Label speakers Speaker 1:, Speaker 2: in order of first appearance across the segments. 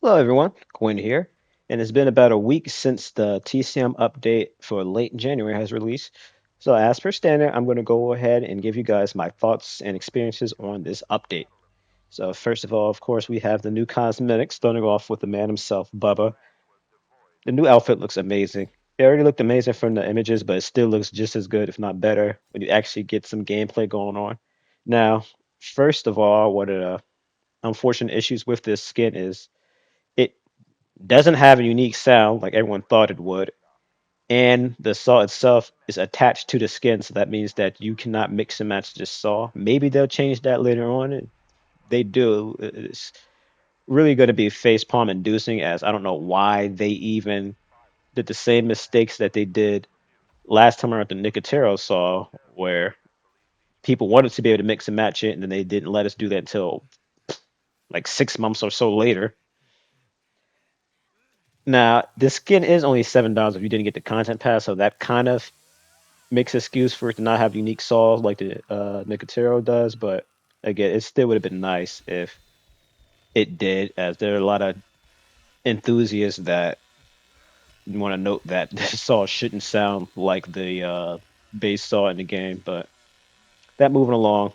Speaker 1: Hello everyone, Quinn here, and it's been about a week since the TCM update for late January has released. So as per standard, I'm going to go ahead and give you guys my thoughts and experiences on this update. So first of all, of course, we have the new cosmetics, starting off with the man himself, Bubba. The new outfit looks amazing. It already looked amazing from the images, but it still looks just as good, if not better, when you actually get some gameplay going on. Now, first of all, one of the unfortunate issues with this skin is it doesn't have a unique sound like everyone thought it would, and the saw itself is attached to the skin, so that means that you cannot mix and match this saw. Maybe they'll change that later on. And they do. It's really going to be face palm inducing, as I don't know why they even did the same mistakes that they did last time around the Nicotero saw, where people wanted to be able to mix and match it, and then they didn't let us do that until like 6 months or so later. Now, the skin is only $7 if you didn't get the content pass, so that kind of makes excuse for it to not have unique saws like the Nicotero does. But again, it still would have been nice if it did, as there are a lot of enthusiasts that want to note that the saw shouldn't sound like the base saw in the game. But that moving along,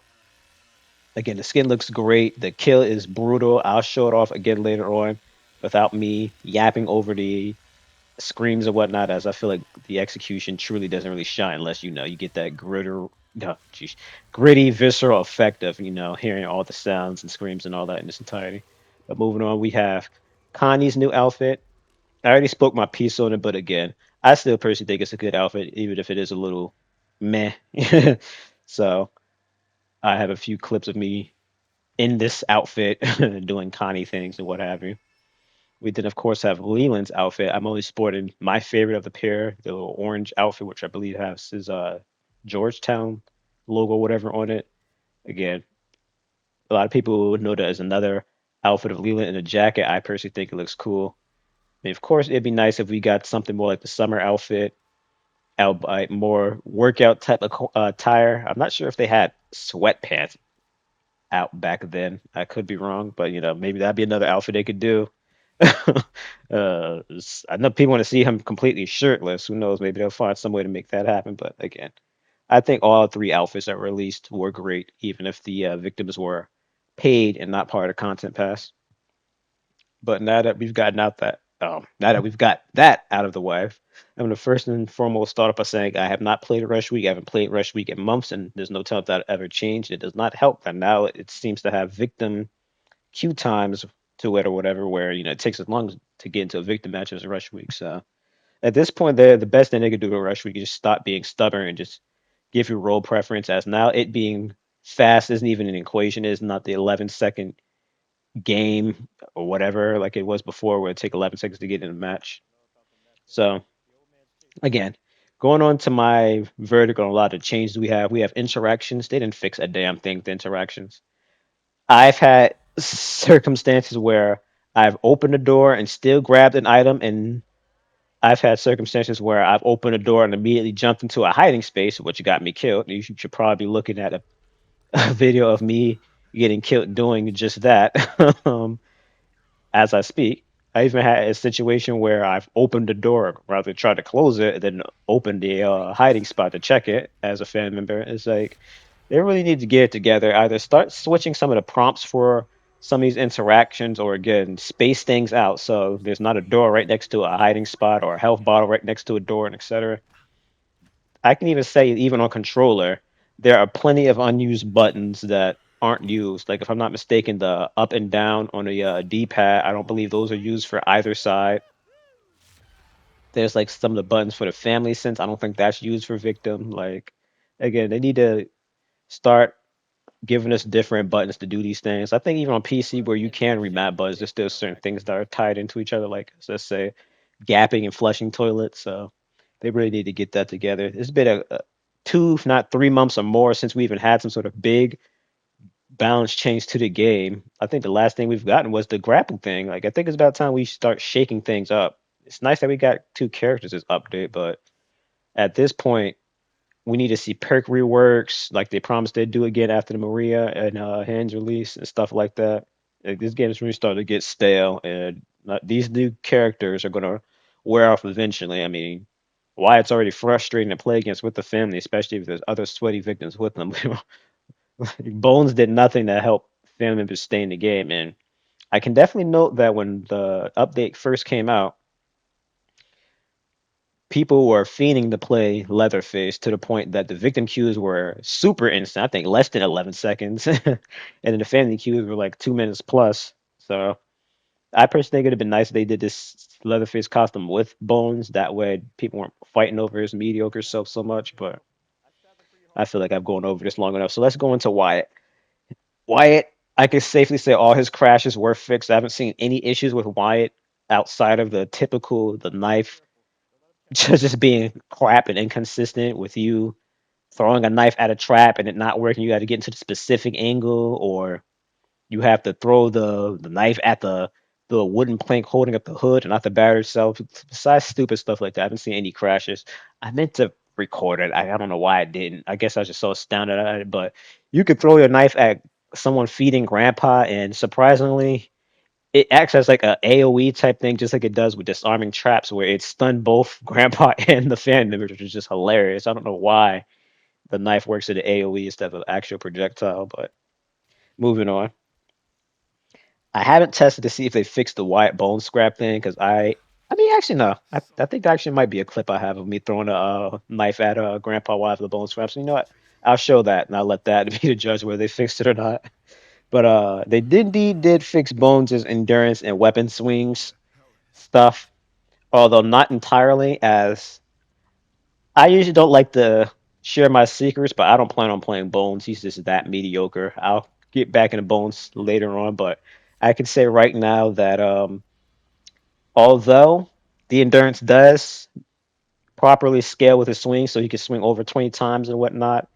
Speaker 1: again, the skin looks great. The kill is brutal. I'll show it off again later on without me yapping over the screams and whatnot, as I feel like the execution truly doesn't really shine unless you get that no, geez, gritty, visceral effect of hearing all the sounds and screams and all that in its entirety. But moving on, we have Connie's new outfit. I already spoke my piece on it, but again, I still personally think it's a good outfit, even if it is a little meh. So I have a few clips of me in this outfit doing Connie things and what have you. We did, of course, have Leland's outfit. I'm only sporting my favorite of the pair, the little orange outfit, which I believe has his Georgetown logo, whatever, on it. Again, a lot of people would know that as another outfit of Leland in a jacket. I personally think it looks cool. I mean, of course, it'd be nice if we got something more like the summer outfit, albeit more workout type of attire. I'm not sure if they had sweatpants out back then. I could be wrong, but maybe that'd be another outfit they could do. I know people want to see him completely shirtless. Who knows? Maybe they'll find some way to make that happen. But again, I think all three outfits that were released were great, even if the victims were paid and not part of content pass. But now that we've got that out of the way, I'm gonna first and foremost start off by saying I have not played Rush Week. I haven't played Rush Week in months, and there's no telling if that ever changed. It does not help that now it seems to have victim queue times to it or whatever, where it takes as long to get into a victim match as a Rush Week. So at this point, the best thing they could do to Rush Week is just stop being stubborn and just give you role preference. As now it being fast isn't even an equation; is not the 11-second game or whatever like it was before, where it take 11 seconds to get in a match. So again, going on to my verdict on a lot of the changes we have interactions. They didn't fix a damn thing with interactions. I've had circumstances where I've opened a door and still grabbed an item, and I've had circumstances where I've opened a door and immediately jumped into a hiding space, which got me killed. You should probably be looking at a video of me getting killed doing just that as I speak. I even had a situation where I've opened the door, rather tried to close it, and then opened the hiding spot to check it as a fan member. It's like they really need to get it together. Either start switching some of the prompts for some of these interactions, or again, space things out so there's not a door right next to a hiding spot or a health bottle right next to a door, and etc. I can even say, even on controller, there are plenty of unused buttons that aren't used. Like if I'm not mistaken, the up and down on the D-pad, I don't believe those are used for either side. There's like some of the buttons for the family sense. I don't think that's used for victim. Like again, they need to start giving us different buttons to do these things. I think even on PC where you can remap buttons, there's still certain things that are tied into each other, like let's say gapping and flushing toilets. So they really need to get that together. It's been a 2, if not 3 months or more since we even had some sort of big balance change to the game. I think the last thing we've gotten was the grapple thing. Like I think it's about time we start shaking things up. It's nice that we got two characters this update, but at this point, we need to see perk reworks like they promised they'd do again after the Maria and Hands release and stuff like that. Like, this game is really starting to get stale, and These new characters are gonna wear off eventually. I mean, Wyatt's already frustrating to play against with the family, especially if there's other sweaty victims with them. Bones did nothing to help family members stay in the game, and I can definitely note that when the update first came out, people were fiending to play Leatherface to the point that the victim queues were super instant. I think less than 11 seconds, and then the family queues were like 2 minutes plus. So I personally think it'd have been nice if they did this Leatherface costume with Bones. That way, people weren't fighting over his mediocre self so much. But I feel like I've gone over this long enough. So let's go into Wyatt. Wyatt, I can safely say all his crashes were fixed. I haven't seen any issues with Wyatt outside of the typical the knife just being crap and inconsistent with you throwing a knife at a trap and it not working. You got to get into the specific angle, or you have to throw the knife at the wooden plank holding up the hood and not the barrel itself. Besides stupid stuff like that, I haven't seen any crashes. I meant to record it. I don't know why I didn't. I guess I was just so astounded at it. But you could throw your knife at someone feeding grandpa, and surprisingly, it acts as like a AOE type thing, just like it does with disarming traps, where it stunned both grandpa and the fan members, which is just hilarious. I don't know why the knife works at the AOE instead of an actual projectile, but moving on. I haven't tested to see if they fixed the white bone scrap thing because I mean, actually, no. I think that actually might be a clip I have of me throwing a knife at Grandpa Wild for the bone scraps. You know what? I'll show that and I'll let that be the judge whether they fixed it or not. But they did indeed did fix Bones' endurance and weapon swings stuff, although not entirely. As I usually don't like to share my secrets, but I don't plan on playing Bones. He's just that mediocre. I'll get back into Bones later on, but I can say right now that although the endurance does properly scale with his swing, so he can swing over 20 times and whatnot,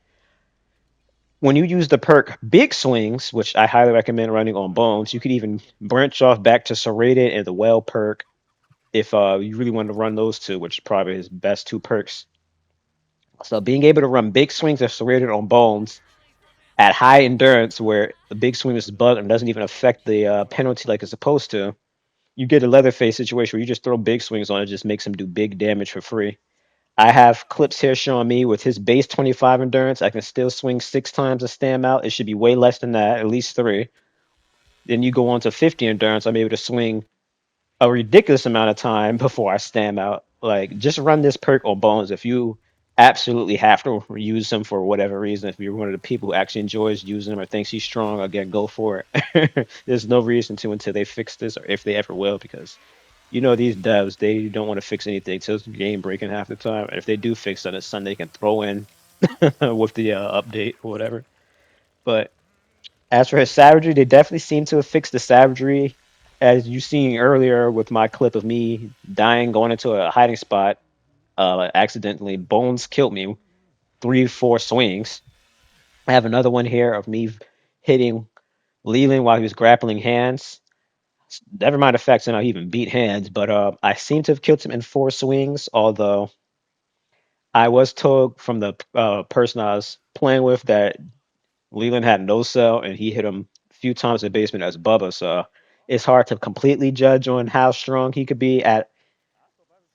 Speaker 1: when you use the perk Big Swings, which I highly recommend running on Bones, you could even branch off back to Serrated and the Well perk if you really want to run those two, which is probably his best two perks. So being able to run Big Swings and Serrated on Bones at high endurance, where the Big Swing is bugged and doesn't even affect the penalty like it's supposed to, you get a Leatherface situation where you just throw big swings on it, just makes him do big damage for free. I have clips here showing me with his base 25 endurance, I can still swing 6 times a stam out. It should be way less than that, at least three. Then you go on to 50 endurance, I'm able to swing a ridiculous amount of time before I stam out. Like, just run this perk on Bones. If you absolutely have to use him for whatever reason, if you're one of the people who actually enjoys using him or thinks he's strong, again, go for it. There's no reason to until they fix this, or if they ever will, because these devs, they don't want to fix anything till it's game breaking half the time. And if they do fix it, it's something they can throw in with the update or whatever. But as for his savagery, they definitely seem to have fixed the savagery. As you seen earlier with my clip of me dying, going into a hiding spot, accidentally, Bones killed me 3, 4 swings. I have another one here of me hitting Leland while he was grappling hands. Never mind the fact that I even beat hands, but I seem to have killed him in 4 swings, although I was told from the person I was playing with that Leland had no cell and he hit him a few times in the basement as Bubba, so it's hard to completely judge on how strong he could be at.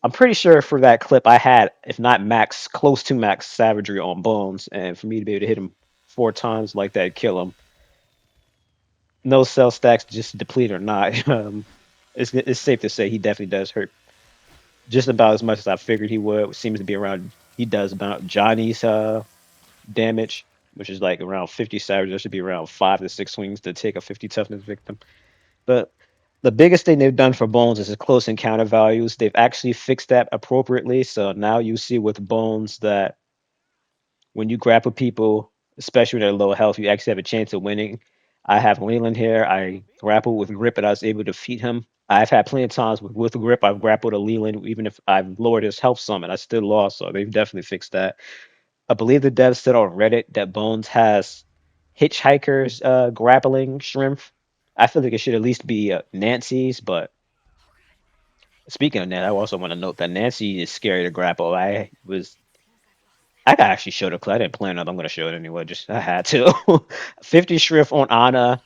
Speaker 1: I'm pretty sure for that clip I had, if not max, close to max savagery on Bones, and for me to be able to hit him 4 times like that, kill him, no cell stacks just deplete or not. It's safe to say he definitely does hurt just about as much as I figured he would. It seems to be around. He does about Johnny's damage, which is like around 50 savage. There should be around 5 to 6 swings to take a 50 toughness victim. But the biggest thing they've done for Bones is his close encounter values. They've actually fixed that appropriately. So now you see with Bones that when you grapple people, especially when they're low health, you actually have a chance of winning. I have Leland here. I grappled with grip and I was able to defeat him. I've had plenty of times with grip I've grappled a Leland even if I've lowered his health some and I still lost. So they've definitely fixed that. I believe the dev said on Reddit that Bones has hitchhikers grappling strength. I feel like it should at least be Nancy's, but speaking of that, I also want to note that Nancy is scary to grapple. I could actually show the clip. I didn't plan on it. I'm going to show it anyway. Just I had to. 50 shrift on Anna.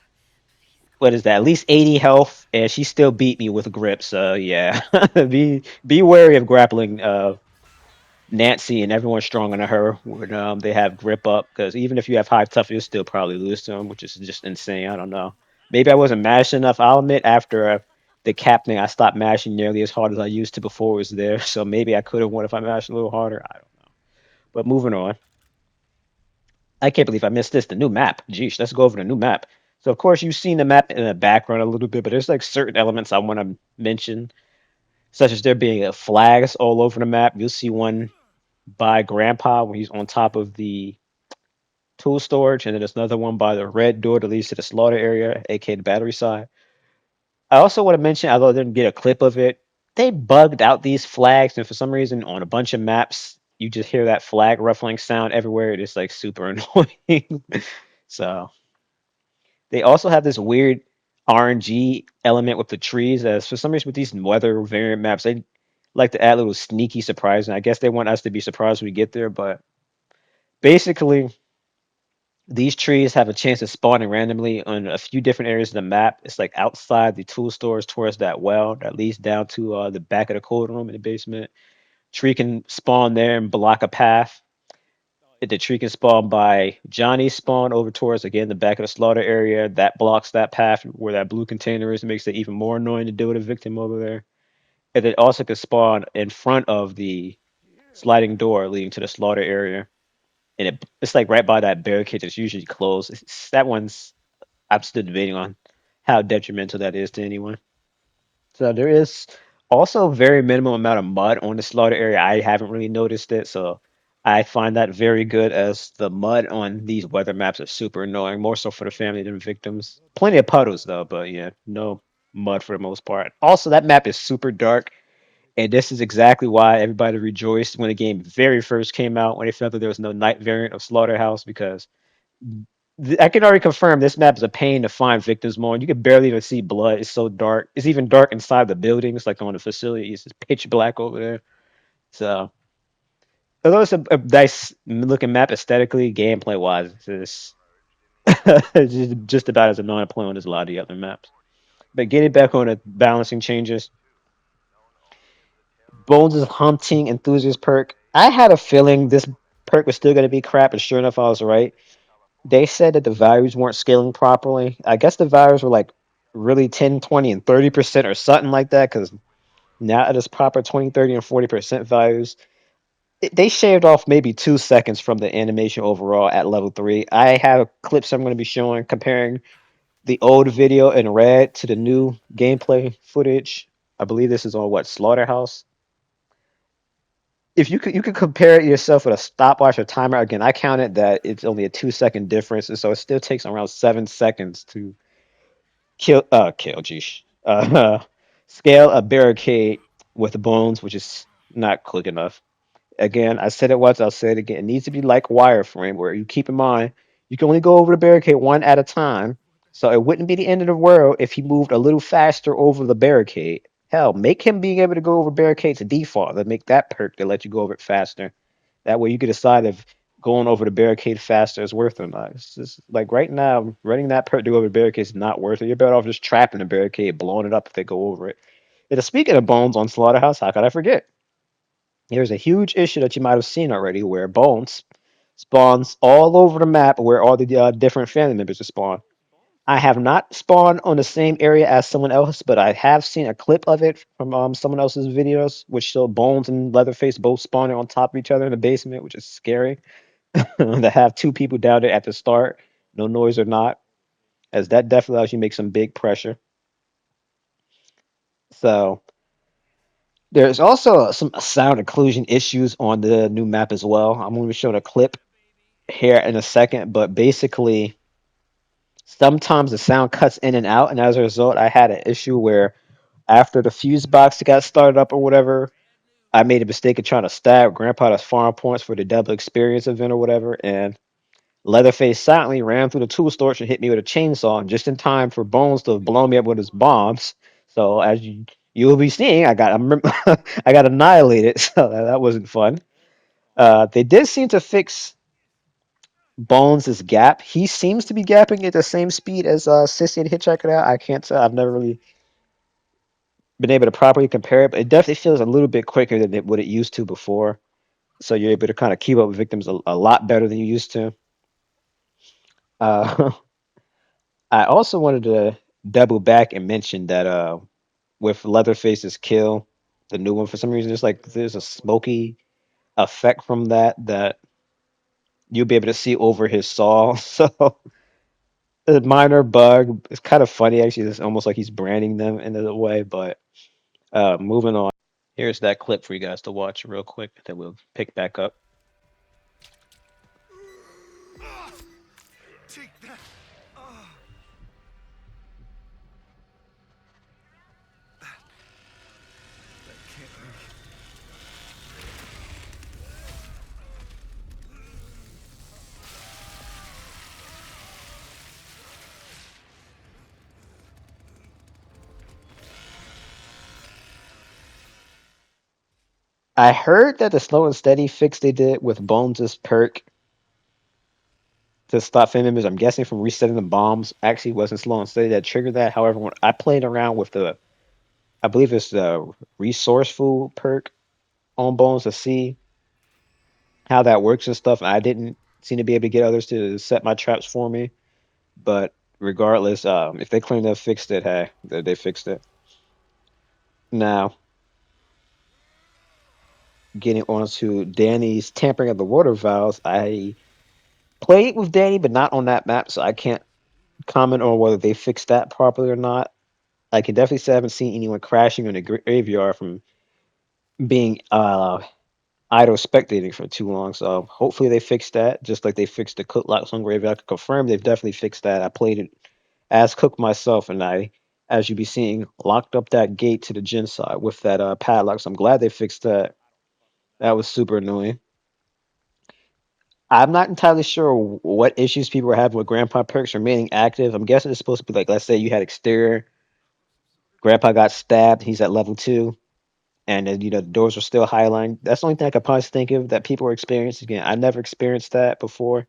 Speaker 1: what is that? At least 80 health, and she still beat me with a grip. So yeah, be wary of grappling Nancy and everyone stronger than her when they have grip up. Because even if you have high tough, you'll still probably lose to them, which is just insane. I don't know. Maybe I wasn't mashing enough. I'll admit after the cap thing, I stopped mashing nearly as hard as I used to before it was there. So maybe I could have won if I mashed a little harder. I don't know. But moving on. I can't believe I missed this. The new map. Geesh, let's go over the new map. So of course you've seen the map in the background a little bit, but there's like certain elements I want to mention, such as there being flags all over the map. You'll see one by Grandpa when he's on top of the tool storage, and then there's another one by the red door that leads to the slaughter area, aka the battery side. I also want to mention, although I didn't get a clip of it, they bugged out these flags, and for some reason on a bunch of maps, you just hear that flag ruffling sound everywhere. It is like super annoying. So they also have this weird RNG element with the trees. As for some reason, with these weather variant maps, they like to add little sneaky surprise. And I guess they want us to be surprised when we get there. But basically, these trees have a chance of spawning randomly on a few different areas of the map. It's like outside the tool stores towards that well that leads down to the back of the cold room in the basement. Tree can spawn there and block a path. The tree can spawn by Johnny's spawn over towards again the back of the slaughter area. That blocks that path where that blue container is. It makes it even more annoying to deal with a victim over there. And it also can spawn in front of the sliding door leading to the slaughter area. And it's like right by that barricade that's usually closed. That one's I'm still debating on how detrimental that is to anyone. So there is also a very minimum amount of mud on the slaughter area. I haven't really noticed it, so I find that very good as the mud on these weather maps are super annoying, more so for the family than victims. Plenty of puddles though, but yeah, no mud for the most part. Also, that map is super dark, and this is exactly why everybody rejoiced when the game very first came out when they found that there was no night variant of Slaughterhouse because I can already confirm this map is a pain to find victims more. You can barely even see blood. It's so dark. It's even dark inside the buildings, like on the facility. It's just pitch black over there. So, although it's a nice looking map aesthetically, gameplay wise, it's just about as annoying to play on as a lot of the other maps. But getting back on the balancing changes, Bones' hunting enthusiast perk. I had a feeling this perk was still going to be crap, and sure enough, I was right. They said that the values weren't scaling properly. I guess the values were like really 10, 20, and 30% or something like that because now it is proper 20, 30, and 40% values. They shaved off maybe 2 seconds from the animation overall at level 3. I have clips I'm going to be showing comparing the old video in red to the new gameplay footage. I believe this is on what, Slaughterhouse? If you could compare it yourself with a stopwatch or timer, again, I counted that it's only a 2 second difference, and so it still takes around 7 seconds to geez, scale a barricade with bones, which is not quick enough. Again, I said it once, I'll say it again. It needs to be like wireframe, where you keep in mind you can only go over the barricade one at a time. So it wouldn't be the end of the world if he moved a little faster over the barricade. Hell, make him being able to go over barricades a default. Then make that perk to let you go over it faster. That way you can decide if going over the barricade faster is worth it or not. It's just like right now, running that perk to go over the barricade is not worth it. You're better off just trapping the barricade, blowing it up if they go over it. And speaking of bones on Slaughterhouse, how could I forget? There's a huge issue that you might have seen already where bones spawns all over the map where all the different family members are spawned. I have not spawned on the same area as someone else, but I have seen a clip of it from someone else's videos, which show Bones and Leatherface both spawning on top of each other in the basement, which is scary. To have two people down there at the start, no noise or not, as that definitely allows you to make some big pressure. So there's also some sound occlusion issues on the new map as well. I'm going to be showing a clip here in a second, but basically sometimes the sound cuts in and out, and as a result, I had an issue where after the fuse box got started up or whatever, I made a mistake of trying to stab Grandpa as farm points for the double experience event or whatever, and Leatherface silently ran through the tool storage and hit me with a chainsaw just in time for Bones to blow me up with his bombs. So as you'll be seeing, I got annihilated. So that wasn't fun. They did seem to fix Bones is gap. He seems to be gapping at the same speed as Sissy and Hitchhiker now. I can't tell. I've never really been able to properly compare it, but it definitely feels a little bit quicker than what it used to before. So you're able to kind of keep up with victims a lot better than you used to. Uh, I also wanted to double back and mention that with Leatherface's kill, the new one, for some reason, there's a smoky effect from that you'll be able to see over his saw. So a minor bug. It's kind of funny actually. It's almost like he's branding them in a way. But moving on. Here's that clip for you guys to watch real quick. Then we'll pick back up.
Speaker 2: Take that. That can't be.
Speaker 1: I heard that the slow and steady fix they did with Bones' perk to stop family members, I'm guessing from resetting the bombs, actually wasn't slow and steady that triggered that. However, when I played around with I believe it's the resourceful perk on Bones to see how that works and stuff. I didn't seem to be able to get others to set my traps for me. But regardless, if they claim they fixed it, hey, they fixed it. Now, getting on to Danny's tampering of the water valves, I played with Danny, but not on that map, so I can't comment on whether they fixed that properly or not. I can definitely say I haven't seen anyone crashing in the graveyard from being idle spectating for too long. So hopefully they fixed that, just like they fixed the Cook Locks on graveyard. I can confirm they've definitely fixed that. I played it as Cook myself, and I, as you be seeing, locked up that gate to the gen side with that padlock. So I'm glad they fixed that. That was super annoying. I'm not entirely sure what issues people were having with Grandpa Perks remaining active. I'm guessing it's supposed to be like, let's say you had exterior, Grandpa got stabbed, he's at level 2, and then the doors were still highline. That's the only thing I could possibly think of that people were experiencing. Again, I never experienced that before.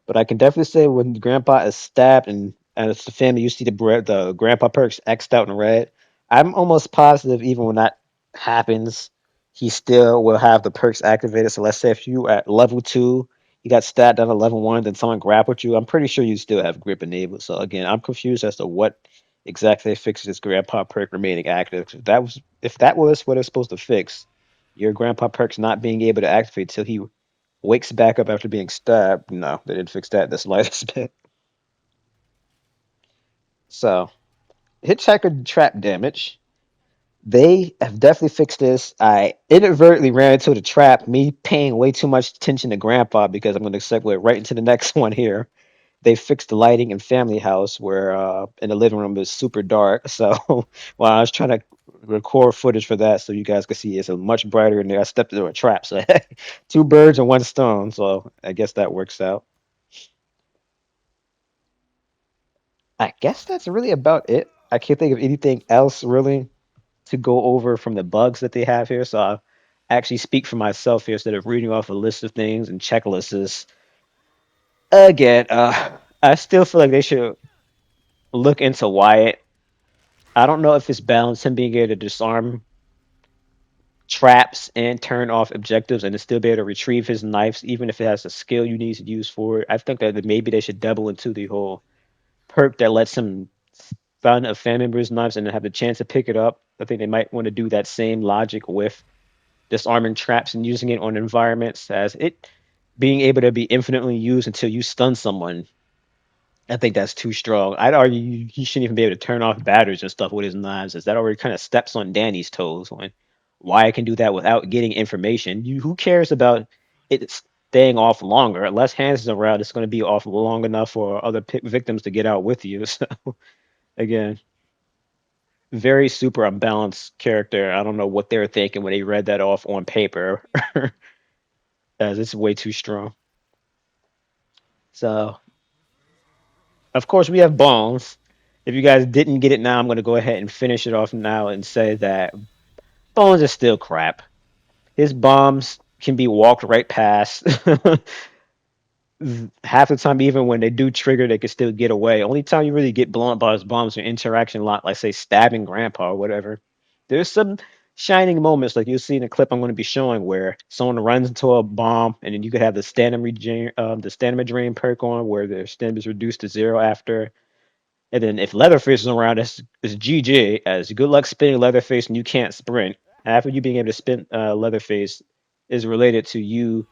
Speaker 1: But I can definitely say when Grandpa is stabbed and it's the family, you see the Grandpa perks X'd out in red. I'm almost positive even when that happens, he still will have the perks activated. So let's say if you at level 2, you got stabbed down to level 1, then someone grappled you, I'm pretty sure you still have grip enabled. So again, I'm confused as to what exactly fixes this Grandpa perk remaining active. If that was what it's supposed to fix, your Grandpa perks not being able to activate till he wakes back up after being stabbed. No, they didn't fix that the slightest bit. So, hitchhiker trap damage. They have definitely fixed this. I inadvertently ran into the trap, me paying way too much attention to Grandpa because I'm going to segue right into the next one here. They fixed the lighting in Family House where in the living room is super dark. So while I was trying to record footage for that so you guys can see it's a much brighter in there, I stepped into a trap. So two birds and one stone. So I guess that works out. I guess that's really about it. I can't think of anything else really to go over from the bugs that they have here. So I'll actually speak for myself here instead of reading off a list of things and checklists. Again, I still feel like they should look into Wyatt. I don't know if it's balanced him being able to disarm traps and turn off objectives and to still be able to retrieve his knives, even if it has a skill you need to use for it. I think that maybe they should double into the whole perk that lets him found a family member's knives and have the chance to pick it up. I think they might want to do that same logic with disarming traps and using it on environments as it being able to be infinitely used until you stun someone. I think that's too strong. I'd argue he shouldn't even be able to turn off batteries and stuff with his knives, as that already kind of steps on Danny's toes. When why I can do that without getting information? Who cares about it staying off longer? Unless Hands is around, it's going to be off long enough for other victims to get out with you. So again, very super unbalanced character. I don't know what they were thinking when they read that off on paper, as it's way too strong. So, of course, we have Bones. If you guys didn't get it now, I'm going to go ahead and finish it off now and say that Bones is still crap. His bombs can be walked right past. half the time, even when they do trigger, they can still get away. Only time you really get blown up by his bombs or interaction a lot, like say stabbing grandpa or whatever. There's some shining moments, like you'll see in the clip I'm going to be showing, where someone runs into a bomb, and then you could have the stamina drain perk on, where their stamina is reduced to zero after. And then if Leatherface is around, it's GG, as good luck spinning Leatherface and you can't sprint. After you being able to spin Leatherface is related to you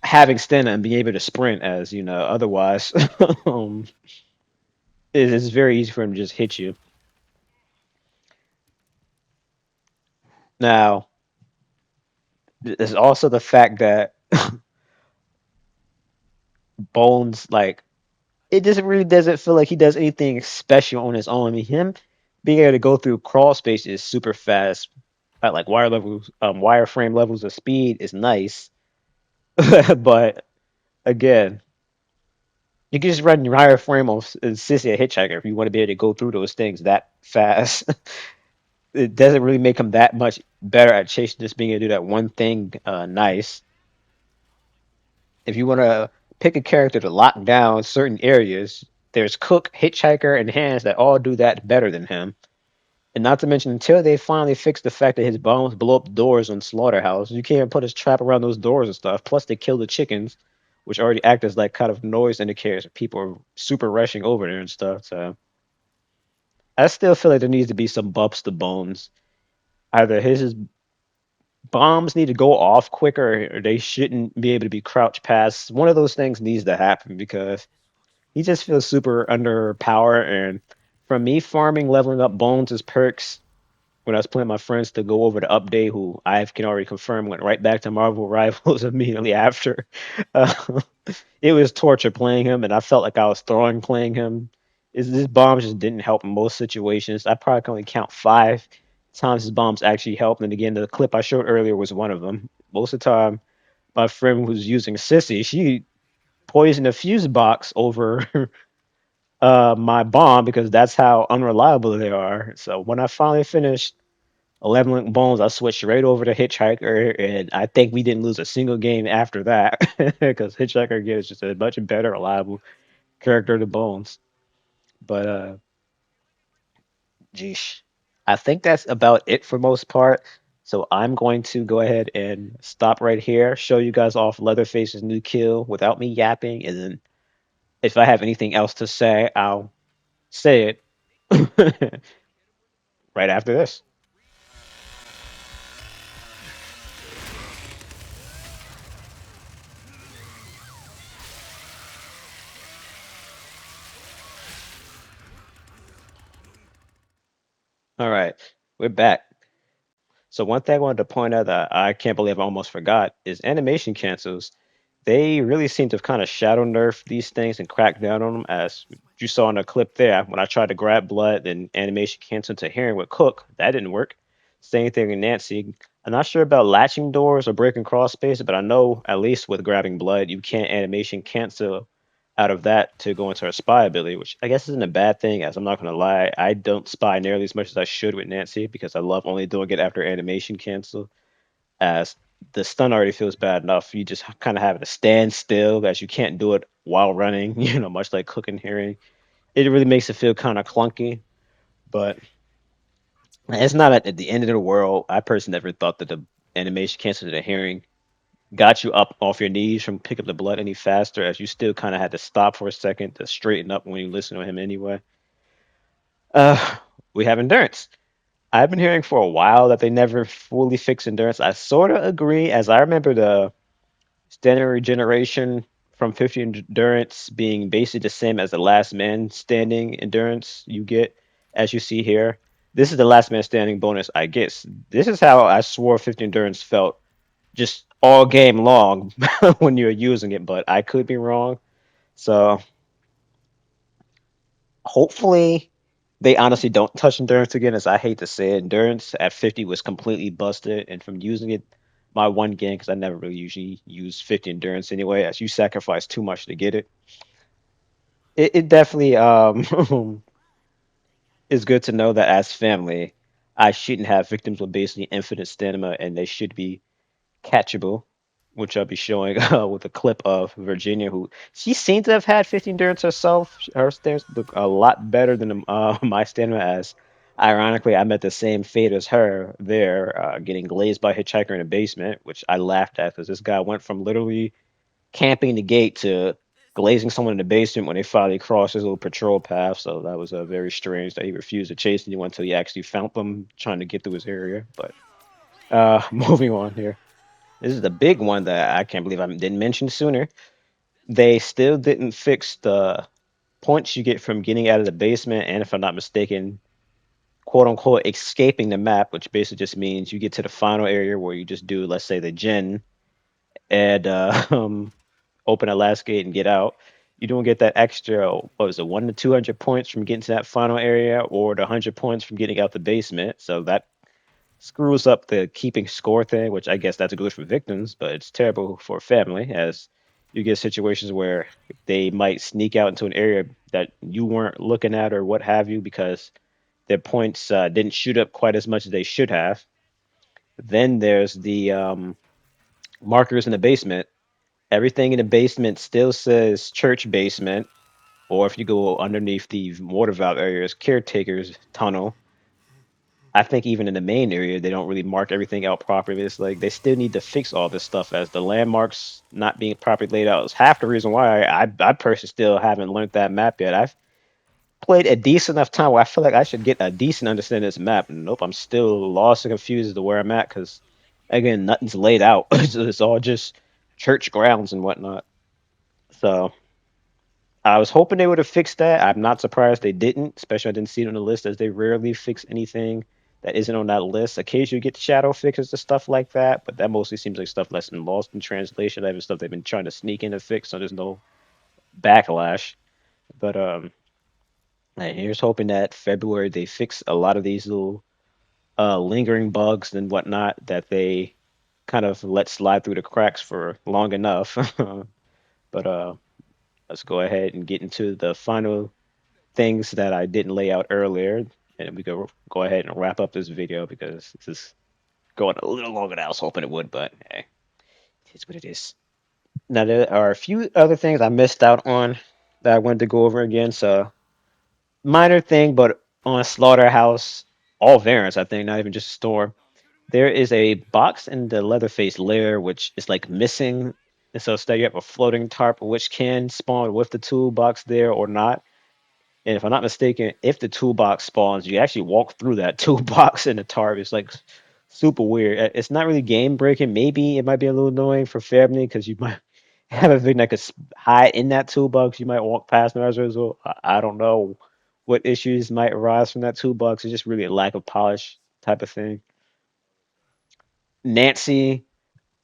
Speaker 1: having stamina and being able to sprint, as you know, otherwise um, it's very easy for him to just hit you. Now, there's also the fact that Bones, like, it just really doesn't feel like he does anything special on his own. I mean, him being able to go through crawl space is super fast at like wireframe levels of speed is nice. But again, you can just run your wireframe on Sissy a Hitchhiker if you want to be able to go through those things that fast. It doesn't really make him that much better at chasing, just being able to do that one thing nice. If you want to pick a character to lock down certain areas, there's Cook, Hitchhiker, and Hands that all do that better than him. And not to mention, until they finally fix the fact that his bombs blow up doors on Slaughterhouse, you can't put his trap around those doors and stuff. Plus, they kill the chickens, which already act as like kind of noise indicators. People are super rushing over there and stuff. So I still feel like there needs to be some buffs to Bones. Either his bombs need to go off quicker, or they shouldn't be able to be crouched past. One of those things needs to happen because he just feels super underpowered. And from me farming, leveling up Bones as perks when I was playing my friends to go over the update, who I can already confirm went right back to Marvel Rivals immediately after. Uh, it was torture playing him, and I felt like I was throwing playing him. His bombs just didn't help in most situations. I probably can only count 5 times his bombs actually helped. And again, the clip I showed earlier was one of them. Most of the time, my friend who's using Sissy, she poisoned a fuse box over my bomb because that's how unreliable they are. So when I finally finished 11 Link Bones, I switched right over to Hitchhiker, and I think we didn't lose a single game after that because Hitchhiker again is just a much better, reliable character to Bones. But geesh, I think that's about it for most part. So I'm going to go ahead and stop right here, show you guys off Leatherface's new kill without me yapping, and then if I have anything else to say, I'll say it right after this. All right, we're back. So one thing I wanted to point out that I can't believe I almost forgot is animation cancels. They really seem to have kind of shadow nerfed these things and cracked down on them, as you saw in the clip there. When I tried to grab blood and animation cancel to hearing with Cook, that didn't work. Same thing with Nancy. I'm not sure about latching doors or breaking cross spaces, but I know at least with grabbing blood, you can't animation cancel out of that to go into her spy ability, which I guess isn't a bad thing, as I'm not going to lie. I don't spy nearly as much as I should with Nancy because I love only doing it after animation cancel, as the stun already feels bad enough. You just kind of have to stand still as you can't do it while running, much like cooking hearing. It really makes it feel kind of clunky, but it's not at the end of the world. I personally never thought that the animation cancel to the hearing got you up off your knees from pick up the blood any faster, as you still kind of had to stop for a second to straighten up when you listen to him anyway. Uh, we have endurance. I've been hearing for a while that they never fully fix endurance. I sort of agree, as I remember the standard regeneration from 50 endurance being basically the same as the last man standing endurance you get, as you see here. This is the last man standing bonus I guess. This is how I swore 50 endurance felt just all game long when you're using it, but I could be wrong. So hopefully they honestly don't touch endurance again, as I hate to say it. Endurance at 50 was completely busted, and from using it my one game, because I never really usually use 50 endurance anyway, as you sacrifice too much to get it. It definitely is good to know that as family, I shouldn't have victims with basically infinite stamina, and they should be catchable. which I'll be showing with a clip of Virginia, who she seems to have had 50 endurance herself. Her stairs look a lot better than my stamina, as ironically, I met the same fate as her there, getting glazed by a hitchhiker in a basement, which I laughed at because this guy went from literally camping the gate to glazing someone in the basement when they finally crossed his little patrol path. So that was very strange that he refused to chase anyone until he actually found them trying to get through his area. But moving on here. This is the big one that I can't believe I didn't mention sooner. They still didn't fix the points you get from getting out of the basement, and if I'm not mistaken, quote unquote, escaping the map, which basically just means you get to the final area where you just do, let's say, the gen and open a last gate and get out. You don't get that extra, what was it, 1 to 200 points from getting to that final area, or the 100 points from getting out the basement. So that screws up the keeping score thing, which I guess that's good for victims, but it's terrible for family, as you get situations where they might sneak out into an area that you weren't looking at or what have you because their points didn't shoot up quite as much as they should have. Then there's the markers in the basement. Everything in the basement still says church basement, or if you go underneath the water valve areas, caretaker's tunnel. I think even in the main area, they don't really mark everything out properly. It's like they still need to fix all this stuff, as the landmarks not being properly laid out is half the reason why I personally still haven't learned that map yet. I've played a decent enough time where I feel like I should get a decent understanding of this map. And nope, I'm still lost and confused as to where I'm at because, again, nothing's laid out. It's all just church grounds and whatnot. So I was hoping they would have fixed that. I'm not surprised they didn't, especially I didn't see it on the list, as they rarely fix anything that isn't on that list. Occasionally you get shadow fixes to stuff like that, but that mostly seems like stuff that's been lost in translation. That even stuff they've been trying to sneak in to fix, so there's no backlash. But here's hoping that February they fix a lot of these little lingering bugs and whatnot that they kind of let slide through the cracks for long enough. But let's go ahead and get into the final things that I didn't lay out earlier, and we go ahead and wrap up this video because this is going a little longer than I was hoping it would, but hey, it is what it is. Now there are a few other things I missed out on that I wanted to go over again. So minor thing, but on Slaughterhouse, all variants, I think, not even just Storm. There is a box in the Leatherface lair which is like missing, and so instead you have a floating tarp which can spawn with the toolbox there or not. And if I'm not mistaken, if the toolbox spawns, you actually walk through that toolbox in the tarp. It's like super weird. It's not really game breaking. Maybe it might be a little annoying for family because you might have a thing that could hide in that toolbox. You might walk past it as a result. I don't know what issues might arise from that toolbox. It's just really a lack of polish type of thing. Nancy,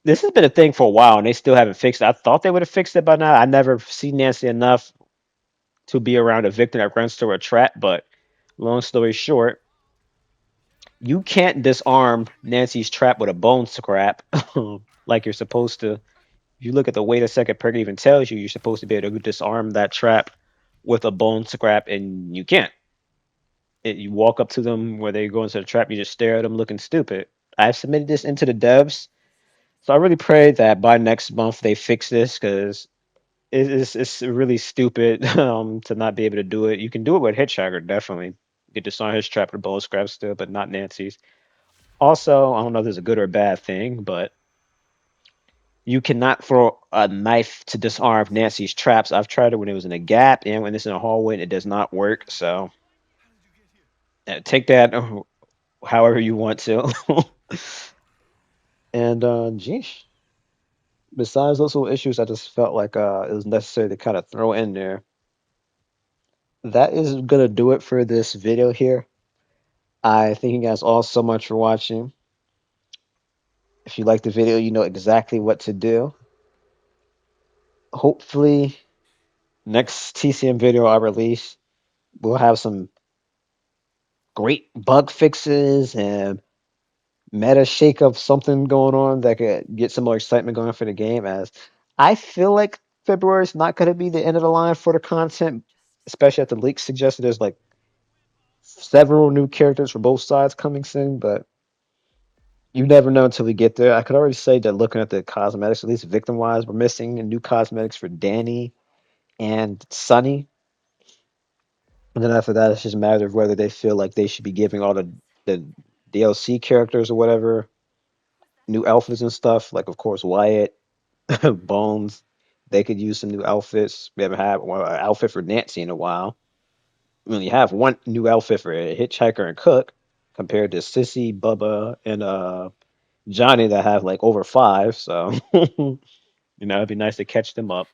Speaker 1: this has been a thing for a while and they still haven't fixed it. I thought they would have fixed it by now. I never seen Nancy enough to be around a victim that runs through a trap, but long story short, you can't disarm Nancy's trap with a bone scrap like you're supposed to. If you look at the way the second perk even tells you, you're supposed to be able to disarm that trap with a bone scrap, and you can't. You walk up to them where they go into the trap, you just stare at them looking stupid. I've submitted this into the devs, so I really pray that by next month they fix this because it's really stupid to not be able to do it. You can do it with Hitchhiker, definitely. You can disarm his trap with a bone scrap still, but not Nancy's. Also, I don't know if this is a good or a bad thing, but you cannot throw a knife to disarm Nancy's traps. I've tried it when it was in a gap and when it's in a hallway, and it does not work. So take that however you want to. And geez, besides those little issues, I just felt like it was necessary to kind of throw in there. That is gonna do it for this video here. I thank you guys all so much for watching. If you like the video, you know exactly what to do. Hopefully, next TCM video I release, we'll have some great bug fixes and meta shake-up, something going on that could get some more excitement going for the game. As I feel like February is not going to be the end of the line for the content, especially at the leaks suggested there's like several new characters for both sides coming soon. But You never know until we get there. I could already say that looking at the cosmetics, at least victim wise, we're missing new cosmetics for Danny and Sunny. And then after that, it's just a matter of whether they feel like they should be giving all the DLC characters or whatever new outfits and stuff. Like, of course, Wyatt, Bones, they could use some new outfits. We haven't had an outfit for Nancy in a while. We only have one new outfit for Hitchhiker and Cook compared to Sissy, Bubba, and Johnny that have like over five. So, it'd be nice to catch them up.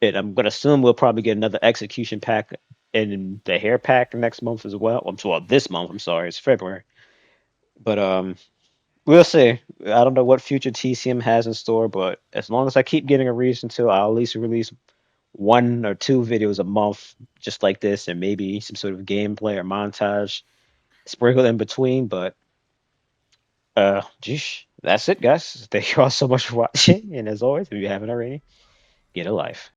Speaker 1: And I'm gonna assume we'll probably get another execution pack and the hair pack next month as well. Well, this month. I'm sorry, it's February. But we'll see. I don't know what future TCM has in store, but as long as I keep getting a reason to, I'll at least release one or two videos a month, just like this, and maybe some sort of gameplay or montage sprinkled in between. But geesh, that's it, guys. Thank you all so much for watching, and as always, if you haven't already, get a life.